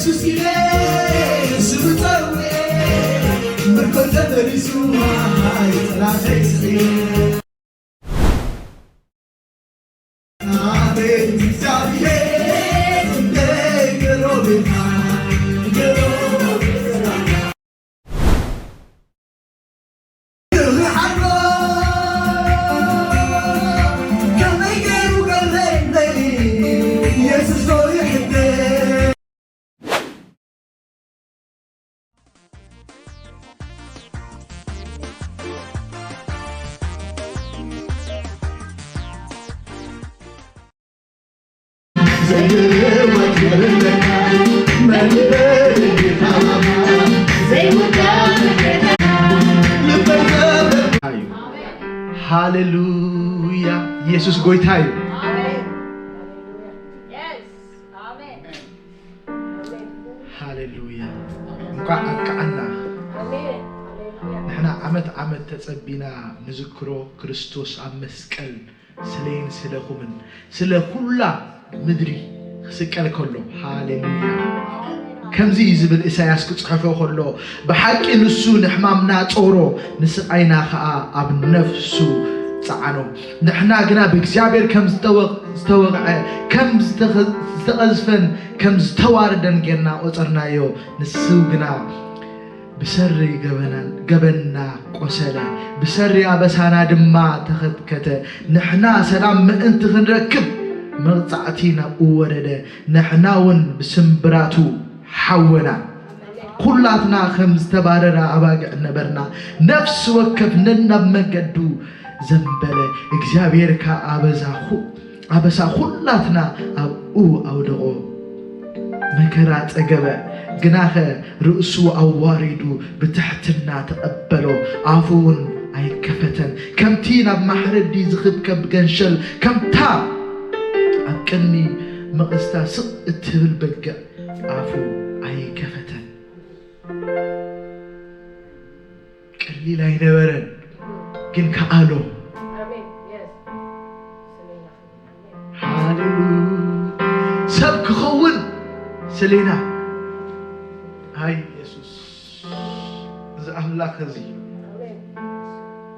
ኢየሱስ ስብታው ምርኮተ በሪሱ አይጥራቴ አቤት እግዚአብሔር እንደገሮቤታ ሃሌሉያ ኢየሱስ ጎይታዬ አሜን yes አሜን ሃሌሉያ እንኳን አቃና አሜን نحن عمت تጸቢና ንዝክሮ ክርስቶስ ኣብ መስቀል ስለይን ስለኹምን ስለኩላ ምድሪ ስቀል ከሎ ሃሌሉያ ከምዚ ዝብል ኢሳያስ ክጽሕፎ ከሎ በሐቂ ንሱ ንሕማምና ጾሮ ንስቃይና ኸኣ ኣብ ነፍሱ ጻዓኖ ንሕና ግና በእግዚአብሔር ከም ዝተወቅዐ ከም ዝተቀዝፈን ከም ዝተዋርደን ጌርና ቆጸርናዮ ንሱ ግና بسري جبنا قسلا بسري أبسانا دما تخدكت نحنا سلام من أنت خنركب مرتعتينا وورده نحنا ون بسمبراتو حونا كلاتنا خمس تبارنا أباق نبرنا نفس وكف ننا بمجدو زنبله إجابير كا أبسا كلاتنا أو دعو مكرات أجابه جناخ رؤسو أواردو بتحتنا تقبلو عفون أي كفتن كم تينا بمحرد دي زخب كبجنشل كم تا أكني مقستا سقط بالبقى عفو أي كفتن كلي لا ينورن كن كألو هاليلويا سبك خون سلينا هاي يسوس إذا أملاك هذي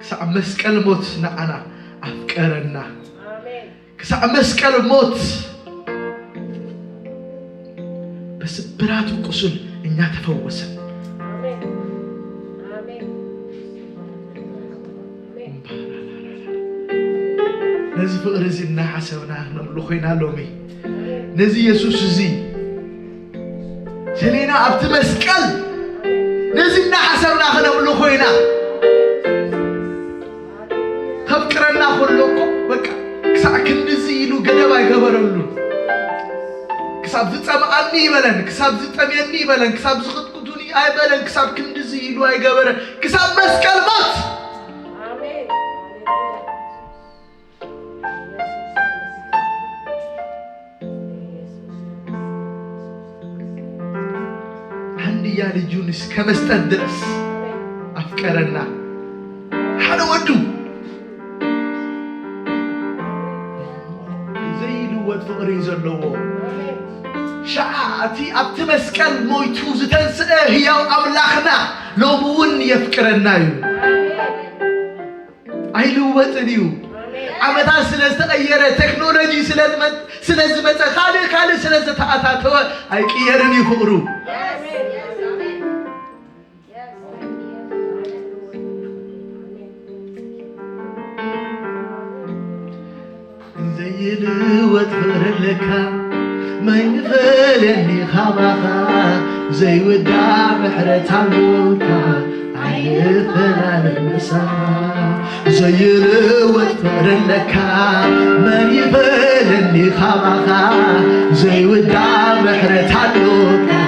كسا مسكال موت نعنا أفكارنا كسا مسكال موت بس براتو قصل إنها تفوسا نزي فقر زينا حسونا نملخينا لومي نزي يسوس زي سلينا أبت مسكال نزلنا حسبنا خنقول خوينا خفكرنا خلوكم بقى كساك نزيلو جنبا يكبرلو كساب زتمعني بلن كساب زتميني بلن كساب زخطكتوني أي بلن كساب كنزيلو أي جبر كساب مسكال مات يا لجونس كمستدرس أفكارنا حنا ودو زي الواد فقري زلوا شعاتي أبتمسكن مويتوز تنسى هي أملاخنا لو بون يفكرنا أي الواد ديو عمدا سلسة تغير تكنولوجي سلسة خالي سلسة تأتاتوا أي كيرني فقرو وتفر لك ما ينفلني خبخا زي وداع بحرة عموكا عيفنا للمساء زي وتفر لك ما ينفلني خبخا زي وداع بحرة عموكا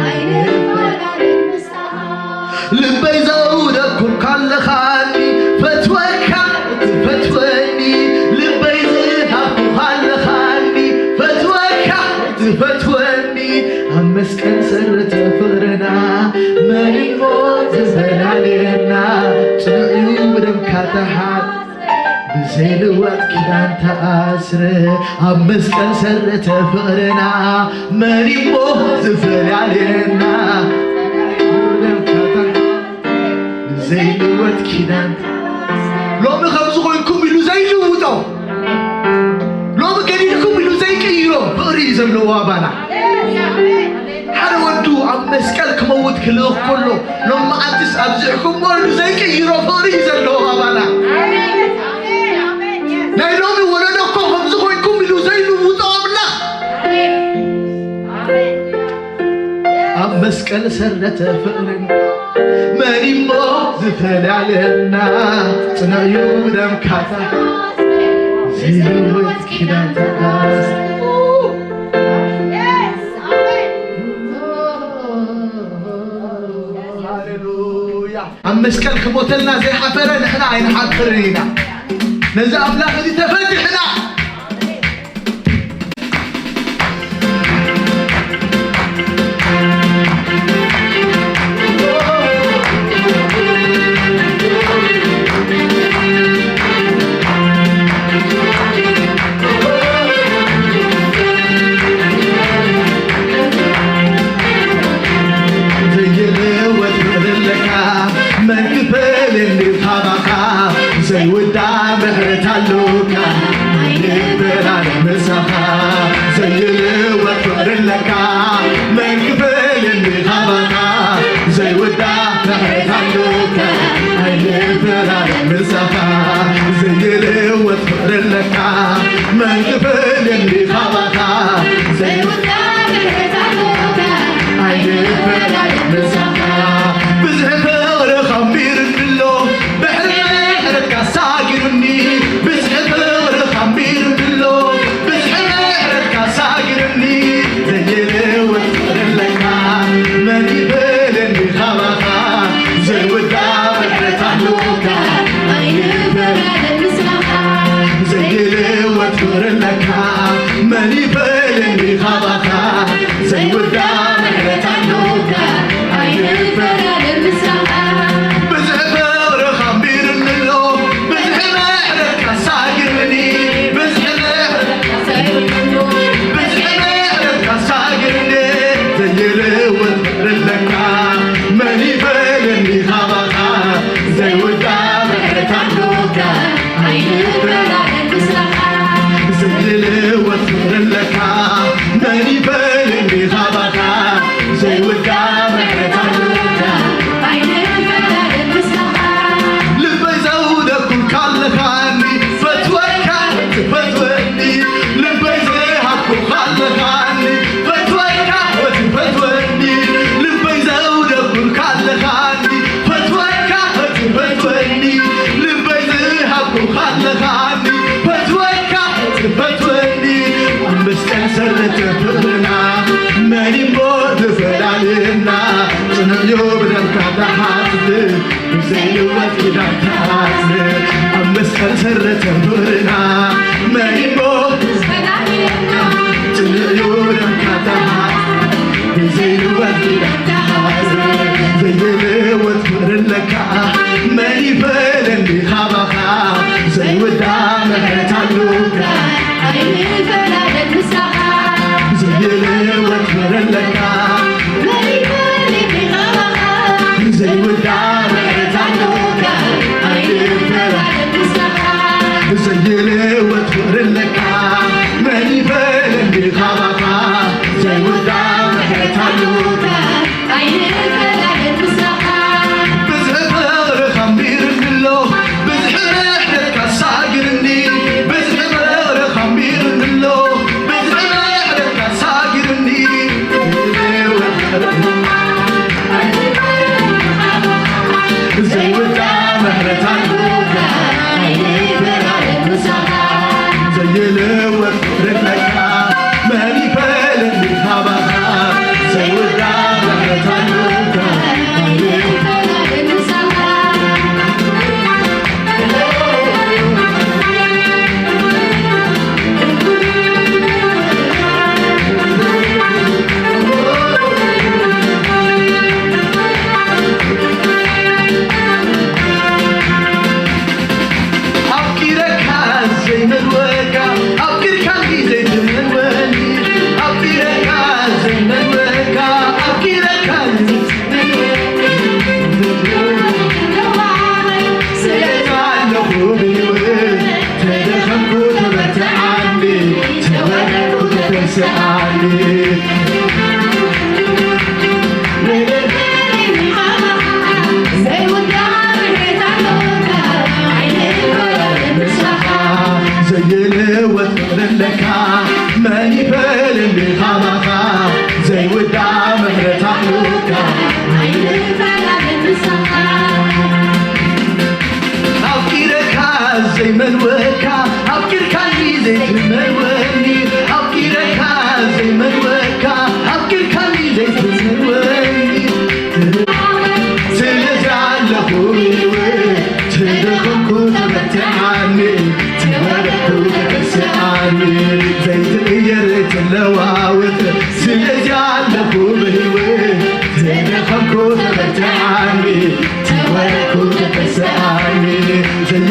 عيفنا للمساء لبي زودك كل قال خاني فتوكني لبي فتوني أمسكن سرت فقرنا ما يموت زين علينا تنعيو بدم كاتحات ዘይልወጥ ኪዳን ተአስረ ኣብ መስቀል ሰረተ ፍቅርና መሪሞ ዝፈልያልና ዘይልወጥ ኪዳን ሎሚ ከምዚ ኮይንኩም ኢሉ ዘይልውጦ ሎሚ ገዲድኩም ኢሉ ዘይቅይሮ ፍቅሪ እዩ ዘለዎ ኣባና ሓደ ወዱ ኣብ መስቀል ክመውት ክልእኽ ከሎ ሎም መዓልትስ ኣብ ዝዕኩም ኢሉ ዘይቅይሮ ፍቅሪ እዩ ዘለዎ ኣባና ናይ ሎሚ ወለዶ እኮ ከምዚ ኮይንኩም ኢሉ ዘይልውጦ ኣምላኽ ኣብ መስቀል ሰረተ ፍቅርን መሪሞ ዝፈልያልና ጽንዕዩ ደምካታ ዘይልወጥ ኪዳን ተአስረ ኣብ መስቀል ክሞተልና ዘይሓፈረ ንሕና ኣይንሓፍርን ኢና ነዚ ኣምላኽ እዚ ተፈቲሕና ዘይውዳ ምሕረት ኣለካ ኣይንበራን መሳኻ ዘይልወጥ ፍቅርለካ መንክፈልኒ ኻባኻ ዘይውዳ ምሕረት ኣለካ ኣይንበራን መሳኻ ዘይልወጥ ፍቅርለካ መንክፈልኒ ኻባኻ ዘይውዳ ምሕረት ኣለካ ኣይንበራን መሳኻ ብዙሕ ፍቅሪ ኸቢርንሎ ሳግርኒ ብዙሕ ፍቅሪ ኸቢርንሎ ብዙሕ ምሕረትካ ሳግርኒ ዘይልወጥ ፍቅርለካ መን ይበለኒ ኻባኻ ዘይውዳ ምሕረት ኣለካ ኣይንበራን መሳኻ ዘይልወጥ ፍቅርለካ መን ይበለኒ ኻባኻ ዘይውዳ ምሕረት ኣለካ ኣይንበራን መሳኻ ዘይልወጥ ፍቅርለካ መን ይበለኒ ኻባኻ ዘይውዳ ምሕረት ኣለካ ኣይንበራን መሳኻ ልበይ ዘውደኩን ካለኻኒ ፈትወካ ትፈትወኒ ልበይ ዝሃብኩ ካለኻኒ ፈትወካ ትፈትወኒ ልበይ ዘውደኩን ካለኻኒ ፈትወካ ትፈትወኒ ልበይ ዝሃብኩ ካለኻኒ ፈትወኒ ኣብ መስቀል ሰረተ ፍቅርና መሪሞ ዝፈልያልና ጽንዕዩ ብደምካ ተሓስብ ዘይልወጥ ኪዳን ተአስረ ኣብ መስቀል ሰረተ ፍቅርና መሪሞ ዝፈልያልና ጽንዕዩ ብደምካ ተሓስብ ዘይልወጥ ኪዳን ተአስረ ዘይልወጥ ፍቅርለካ መን ይበለኒ ኻባኻ ዘይውዳ ምሕረት ኣለካ ኣይንበራን መሳኻ ዘይልወጥ ፍቅርለካ መን ይበለኒ ኻባኻ ዘይውዳ ምሕረት ኣለካ ኣይንበራን መሳኻ ዘይልወጥ ፍቅርለካ መን ይበለኒ ኻባኻ ዘይውዳ ምሕረት ኣለካ ኣይንበራን መሳኻ ብዙሕ ፍቅሪ ኸቢርንሎ ብዙሕ ምሕረትካ ሳግርኒ ብዙሕ ፍቅሪ ኸቢርንሎ ብዙሕ ምሕረትካ ሳግርኒ ዘይውዳ ምሕረት ኣለካ ኣይንበራን መሳኻ ዘይልወጥ ፍቅርለካ መን ይበለኒ ኻባኻ ዘይውዳ ምሕረት ኣለካ ኣይንበራን መሳኻ ኣፍቂረካ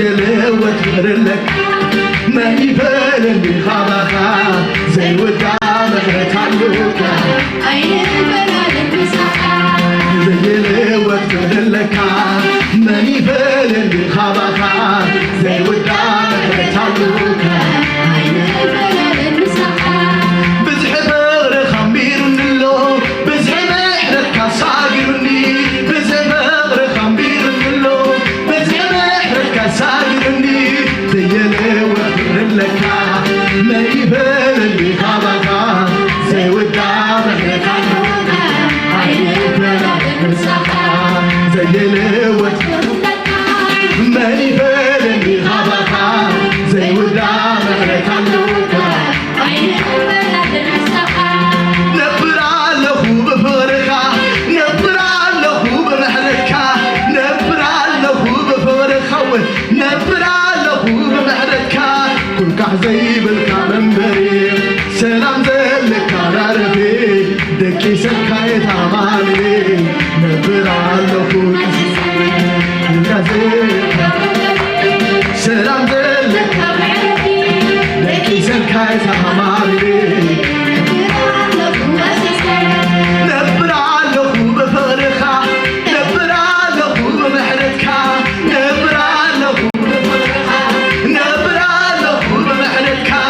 زيلوت فرلك ما يبالني خباخا زي ودام غتعلوك عين البلاد المساحة زيلوت فرلك ما يبالني خباخا زي ودام غتعلوك عين البلاد المساحة بزحب غير خمير نلو بزحب احرك صاقرني بزحب غير خمير نلو بزحب احرك صاقرني زيلوت فرلك ما يبالني خباخا زي ودام غتعلوك عين البلاد المساحة زيلوت ما يبالني خباخا زي ودام غتعلوك عين البلاد المساحة نبر له بفرخة نبر له بمحركة نبر له بفرخة نبر له بمحركة كل كحزي بالكامنبري سلام زلك على ربي دكي سكايت عمالي نبر له سلام زلك دكي سكايت عمالي نبر له بفرخة نبر له بمحركة نبر له بفرخة نبر له بمحركة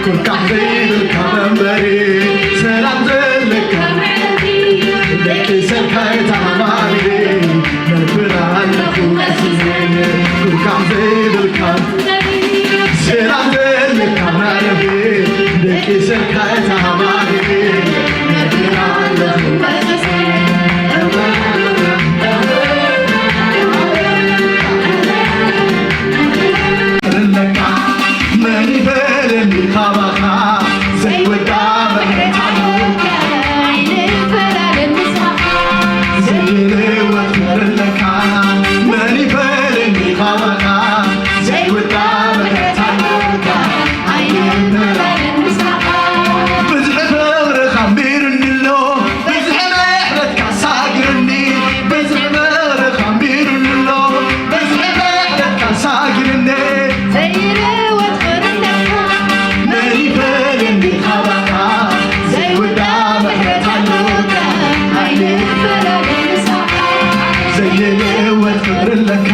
كل كحزي بالكامنبري سلام زلك دكي سكايت عمالي نبر له كل كحزي بالكامنبري سلام زلك عمالي دكي سكايت عمالي نبر له ماني بالني خباخا زي ودام غتعلوك عين البلاد المساحة زيلوت فرلك ماني بالني خباخا زي ودام غتعلوك عين البلاد المساحة بزحب غير خمير نلو بزحب احرد كاساقرني بزحب غير خمير نلو بزحب احرد كاساقرني زي روت فرنكها ماني بالني خباخا زي ودام غتعلوك عين البلاد المساحة زيلوت فرلك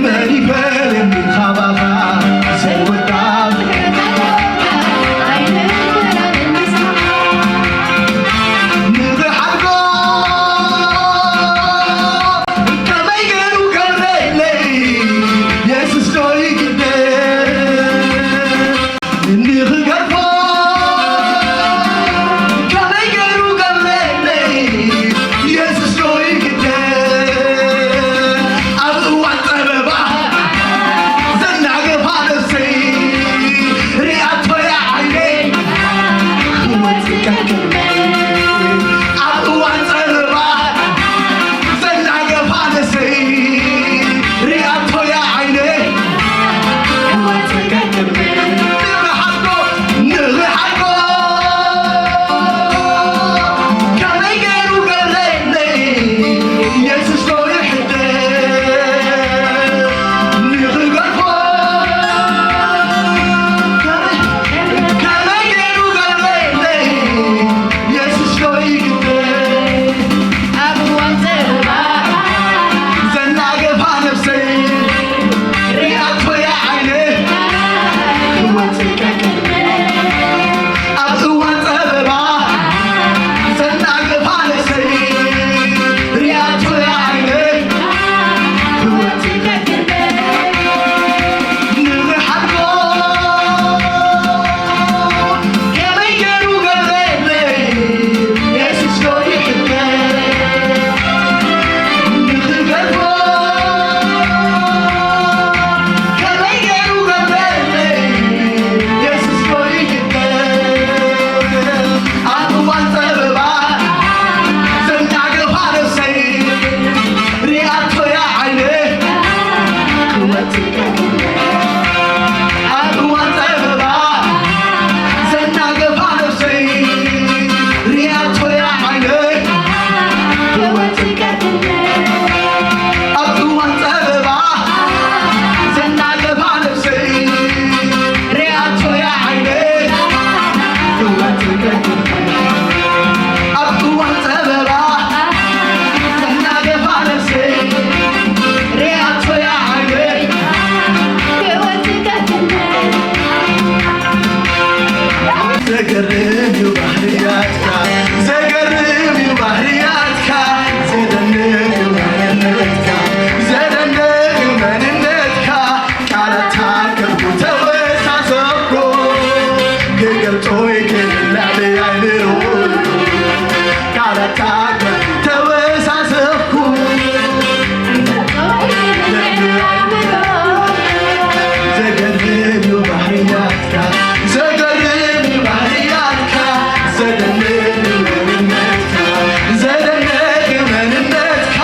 ماني بالني خباخا زي ودام عين البلاد المساحة نضحكو كما يقولوا قبلي يسوس لوي قدام إني غرفو كما يقولوا قبلي يسوس لوي قدام أبو ካላታገ ተወሳሰብኩ ዘገርም ባህርያትካ ዘገርም ባህርያትካ ዘደንቅ መንነትካ ዘደንቅ መንነትካ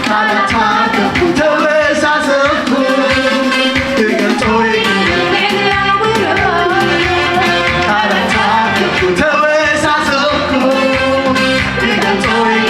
ካላታገ ተወሳሰብኩ ትገልጦይ ካላታገ ተወሳሰብኩ ትገልጦይ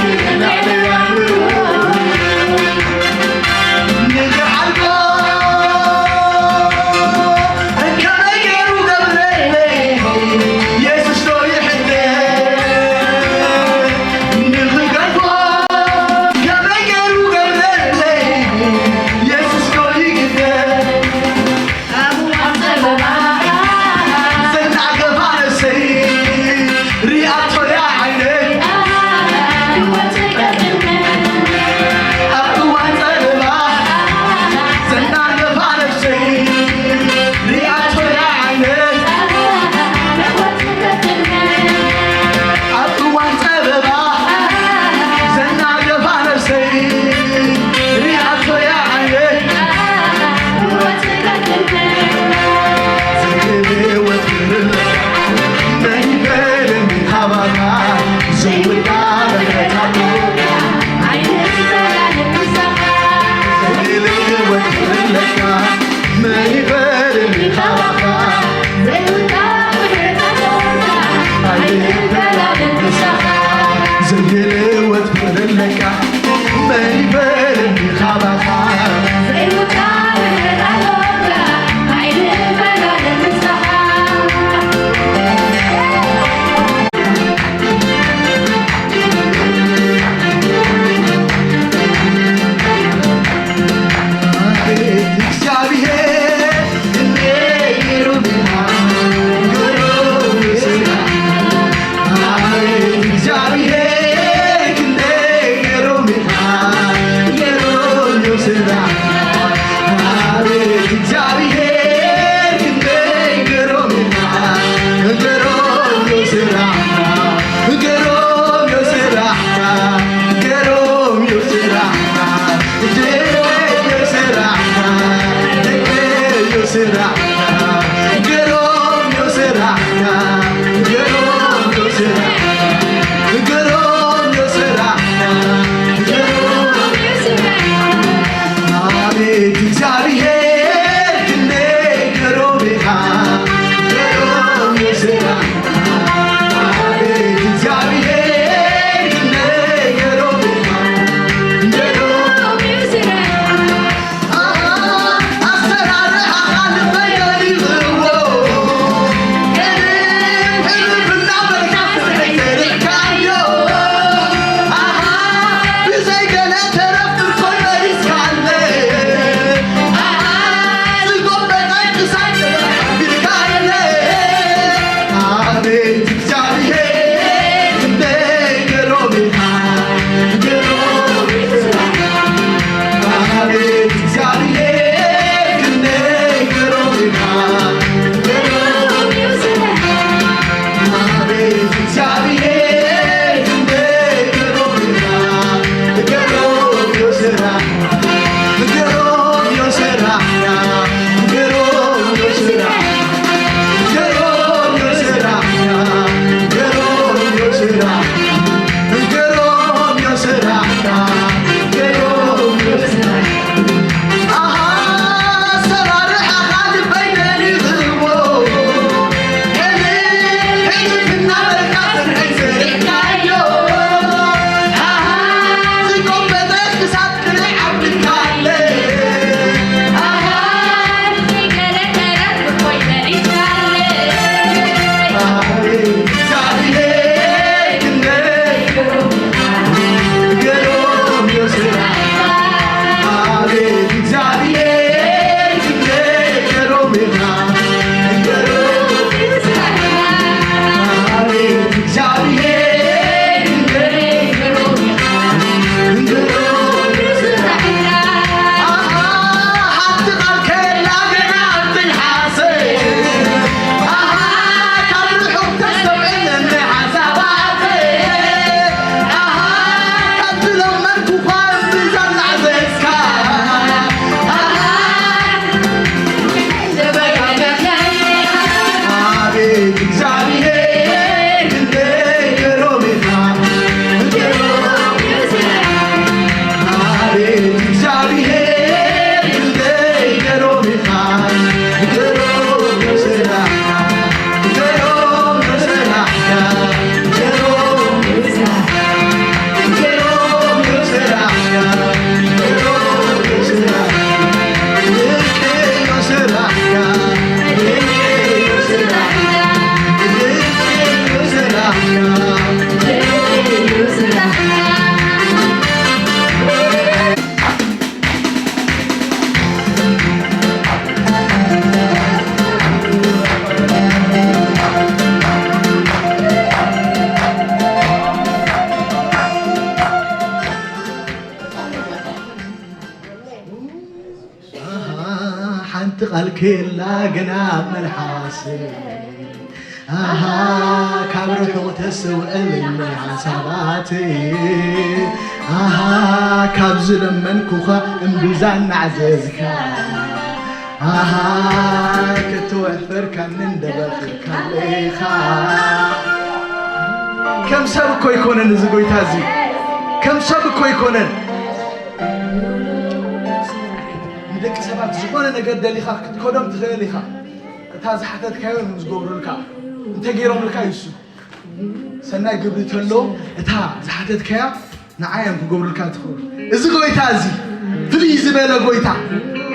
تقال كلا جناب ملحاس كابروح وتسوء المحاسباتي كابز لمن كوخا انبزان عزيزكا كتوحفر كان ندبر كاليخا كم سبكو يكونن زغوي تازي كم سبكو يكونن ندك سبات زغونه ነገር ደሊኻ ክትኮዶም ትኽእል ኢኻ እታ ዝሓተትካዮ ዝገብሩልካ እንተ ገይሮም ልካ ይሱ ሰናይ ግብሪ ተሎ እታ ዝሓተትካያ ንዓዮም ክገብሩልካ ትኽእል እዚ ጎይታ እዚ ፍልይ ዝበለ ጎይታ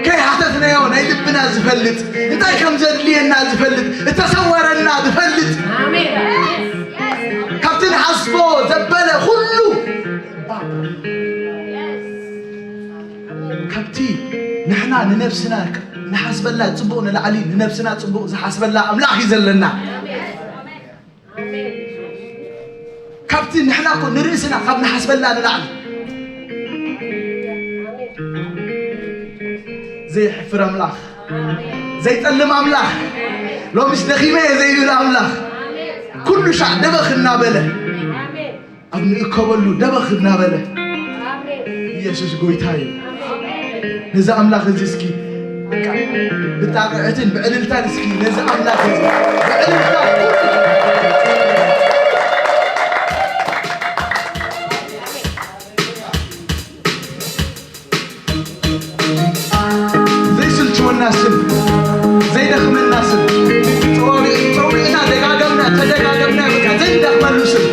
ከይ ሓተትናዮ ናይ ልብና ዝፈልጥ እንታይ ከም ዘድልየና ዝፈልጥ እተሰወረና ዝፈልጥ አሜን ካብትን ሓስቦ ዘበለ ሁሉ ካብቲ ንሕና ንነፍስና ንሓስበላ ጽቡቕ ንላዕሊ ንነፍስና ጽቡቕ ዝሓስበላ ኣምላኽ እዩ ዘለና ካብቲ ንሕና ኮ ንርእስና ካብ ንሓስበላ ንላዕሊ ዘይሕፍር ኣምላኽ ዘይጠልም ኣምላኽ ሎምሽ ደኺመ ዘይብል ኣምላኽ ኩሉ ሻዕ ደበኽ እናበለ ኣብ ንእከበሉ ደበኽ እናበለ ኢየሱስ ጎይታ እዩ ነዚ ኣምላኽ እዚ እስኪ ብጣዕዕትን ብዕልልታን እስኪ ነዚ ኣምላኽ እዚ ብዕልልታ ዘይስልችወና ስም ዘይደኽመና ስም ፀውዒና ደጋገምና ተደጋገምና በቃ ዘይደኽመሉ ስም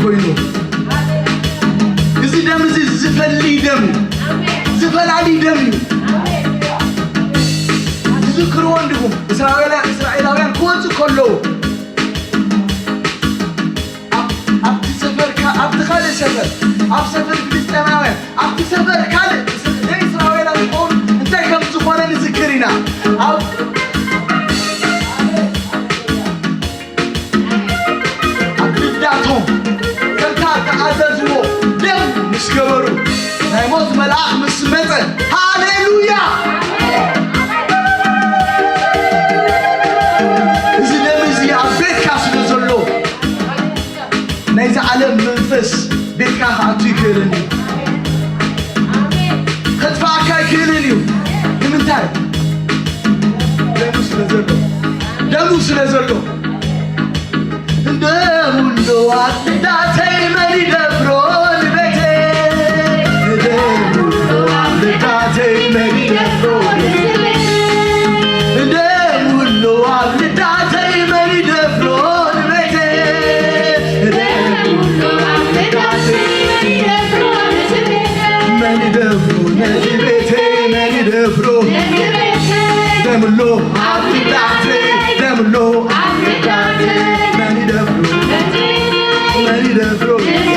ኮይኑ እዚ ደም እዚ ዝፈሊ ደም ዝፈላሊ ደም ዝዝክርዎ እንዲሁም እስራኤላውያን ክወፁ ከለዉ ኣብቲ ሰፈር ኣብቲ ካልእ ሰፈር ኣብ ሰፈር ፍልስጤማውያን ኣብቲ ሰፈር ካልእ እስራኤላዊ ዝኾኑ እንታይ ከም ዝኾነ ንዝክር ኢና ኣብ ልዳቶም ከምታ ተኣዘዝዎ ደም ምስ ገበሩ ናይ ሞት መልኣኽ ምስ መፀ ሃሌሉያ እዚ ደም እዚ ኣብ ቤትካ ስለ ዘሎ ናይዚ ዓለም መንፈስ ቤትካ ክኣቱ ይክእልን እዩ ከጥፍኣካ ይክእልን እዩ ንምንታይ ደሙ ስለ ዘሎ ደሙሎ አጥዳተይ መኒ ደፍሮ ልቤቴ ደሙሎ አጥዳተይ መኒ ደፍሮ ደሙሎ አጥዳተይ መኒ ደፍሮ ልቤቴ ደሙሎ አጥዳተይ መኒ ደፍሮ ልቤቴ መኒ ደፍሮ ደሙሎ አጥዳተይ ደሙሎ አጥዳተይ Many the fruit, the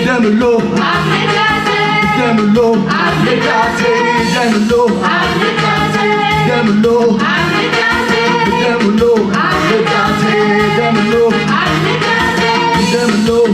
Demolo, Demolo, Demolo, Demolo, Demolo, Demolo, Demolo,